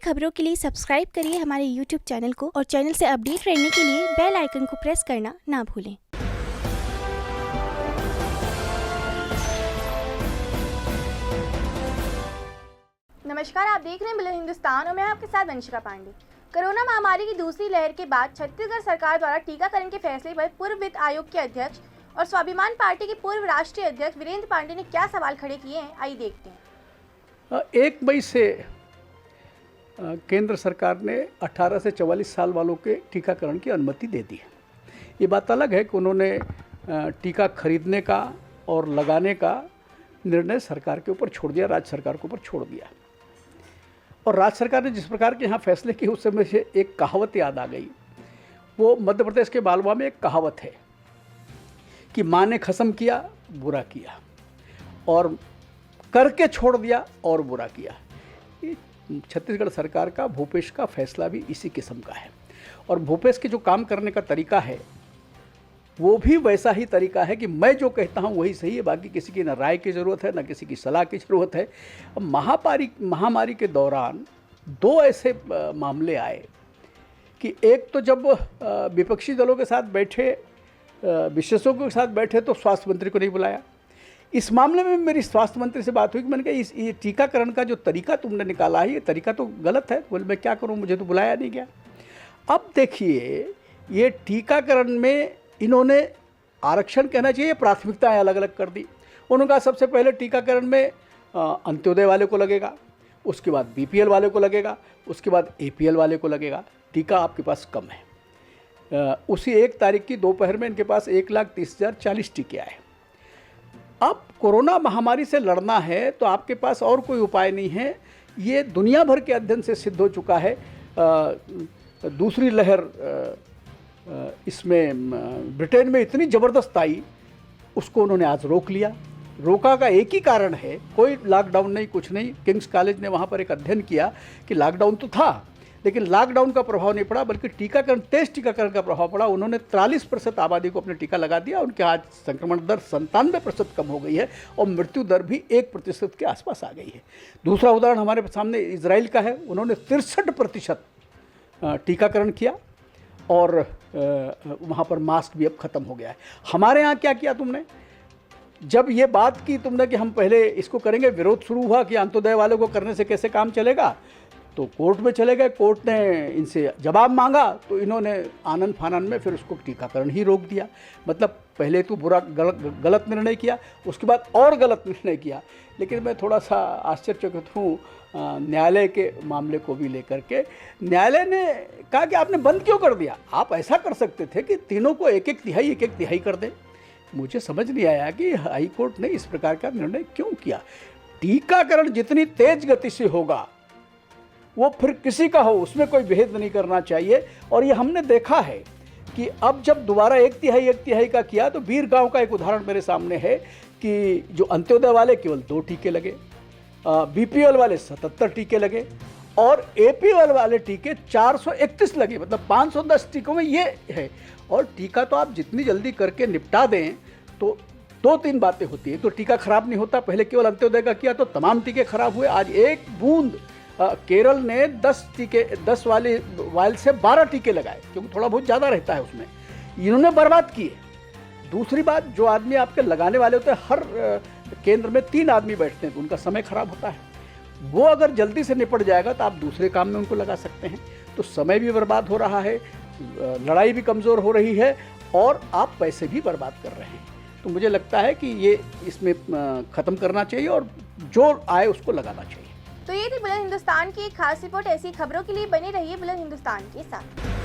खबरों के लिए सब्सक्राइब करिए हमारे YouTube चैनल को और चैनल से अपडेट रहने के लिए बेल आइकन को प्रेस करना ना भूलें। नमस्कार, आप देख रहे हैं बुलंद हिंदुस्तान और मैं आपके साथ वंशिका पांडे। कोरोना महामारी की दूसरी लहर के बाद छत्तीसगढ़ सरकार द्वारा टीकाकरण के फैसले पर पूर्व वित्त आयोग के अध्यक्ष और स्वाभिमान पार्टी के पूर्व राष्ट्रीय अध्यक्ष वीरेंद्र पांडे ने क्या सवाल खड़े किए हैं, आइए देखते हैं। 1 मई से केंद्र सरकार ने 18 से 44 साल वालों के टीकाकरण की अनुमति दे दी है। ये बात अलग है कि उन्होंने टीका खरीदने का और लगाने का निर्णय सरकार के ऊपर छोड़ दिया, राज्य सरकार के ऊपर छोड़ दिया। और राज्य सरकार ने जिस प्रकार के यहाँ फैसले किए उस समय से एक कहावत याद आ गई। वो मध्य प्रदेश के मालवा में एक कहावत है कि माँ ने खसम किया बुरा किया और करके छोड़ दिया और बुरा किया। छत्तीसगढ़ सरकार का, भूपेश का फैसला भी इसी किस्म का है। और भूपेश के जो काम करने का तरीका है वो भी वैसा ही तरीका है कि मैं जो कहता हूँ वही सही है, बाकी किसी की ना राय की ज़रूरत है ना किसी की सलाह की ज़रूरत है। अब महामारी के दौरान 2 ऐसे मामले आए कि एक तो जब विपक्षी दलों के साथ बैठे, विशेषज्ञों के साथ बैठे तो स्वास्थ्य मंत्री को नहीं बुलाया। इस मामले में मेरी स्वास्थ्य मंत्री से बात हुई कि मैंने कहा ये टीकाकरण का जो तरीका तुमने निकाला है ये तरीका तो गलत है। बोले मैं क्या करूं, मुझे तो बुलाया नहीं गया। अब देखिए, ये टीकाकरण में इन्होंने आरक्षण कहना चाहिए, प्राथमिकताएं अलग अलग कर दी। उन्होंने कहा सबसे पहले टीकाकरण में अंत्योदय वाले को लगेगा, उसके बाद BPL वाले को लगेगा, उसके बाद APL वाले को लगेगा। टीका आपके पास कम है। उसी 1 तारीख की दोपहर में इनके पास 1,30,040 टीके आए। अब कोरोना महामारी से लड़ना है तो आपके पास और कोई उपाय नहीं है। ये दुनिया भर के अध्ययन से सिद्ध हो चुका है। दूसरी लहर इसमें ब्रिटेन में इतनी ज़बरदस्त आई, उसको उन्होंने आज रोक लिया। रोका का एक ही कारण है, कोई लॉकडाउन नहीं, कुछ नहीं। किंग्स कॉलेज ने वहाँ पर एक अध्ययन किया कि लॉकडाउन तो था लेकिन लॉकडाउन का प्रभाव नहीं पड़ा, बल्कि तेज टीकाकरण का प्रभाव पड़ा। उन्होंने 43% आबादी को अपने टीका लगा दिया। उनके आज संक्रमण दर 97% कम हो गई है और मृत्यु दर भी 1% के आसपास आ गई है। दूसरा उदाहरण हमारे सामने इजराइल का है। उन्होंने 63% टीकाकरण किया और वहाँ पर मास्क भी अब ख़त्म हो गया है। हमारे यहाँ क्या किया तुमने? जब ये बात की तुमने कि हम पहले इसको करेंगे, विरोध शुरू हुआ कि अंत्योदय वालों को करने से कैसे काम चलेगा, तो कोर्ट में चले गए। कोर्ट ने इनसे जवाब मांगा तो इन्होंने आनन फानन में फिर उसको टीकाकरण ही रोक दिया। मतलब पहले तो गलत निर्णय किया, उसके बाद और गलत निर्णय किया। लेकिन मैं थोड़ा सा आश्चर्यचकित हूँ न्यायालय के मामले को भी लेकर के। न्यायालय ने कहा कि आपने बंद क्यों कर दिया? आप ऐसा कर सकते थे कि तीनों को 1-1 तिहाई कर दें। मुझे समझ नहीं आया कि हाई कोर्ट ने इस प्रकार का निर्णय क्यों किया। टीकाकरण जितनी तेज गति से होगा वो फिर किसी का हो, उसमें कोई भेद नहीं करना चाहिए। और ये हमने देखा है कि अब जब दोबारा 1 तिहाई का किया तो बीरगांव का एक उदाहरण मेरे सामने है कि जो अंत्योदय वाले केवल 2 टीके लगे, BPL वाले 77 टीके लगे और APL वाले टीके 431 लगे। मतलब 510 टीकों में ये है। और टीका तो आप जितनी जल्दी करके निपटा दें तो 2-3 बातें होती है। तो टीका खराब नहीं होता। पहले केवल अंत्योदय का किया तो तमाम टीके खराब हुए। आज 1 बूंद केरल ने 10 वाले वायल से 12 टीके लगाए, क्योंकि थोड़ा बहुत ज़्यादा रहता है उसमें। इन्होंने बर्बाद किए। दूसरी बात, जो आदमी आपके लगाने वाले होते हैं, हर केंद्र में 3 आदमी बैठते हैं तो उनका समय खराब होता है। वो अगर जल्दी से निपट जाएगा तो आप दूसरे काम में उनको लगा सकते हैं। तो समय भी बर्बाद हो रहा है, लड़ाई भी कमज़ोर हो रही है और आप पैसे भी बर्बाद कर रहे हैं। तो मुझे लगता है कि ये इसमें ख़त्म करना चाहिए और जो आए उसको लगाना चाहिए। तो ये थी बुलंद हिंदुस्तान की एक खास रिपोर्ट। ऐसी खबरों के लिए बने रहिए बुलंद हिंदुस्तान के साथ।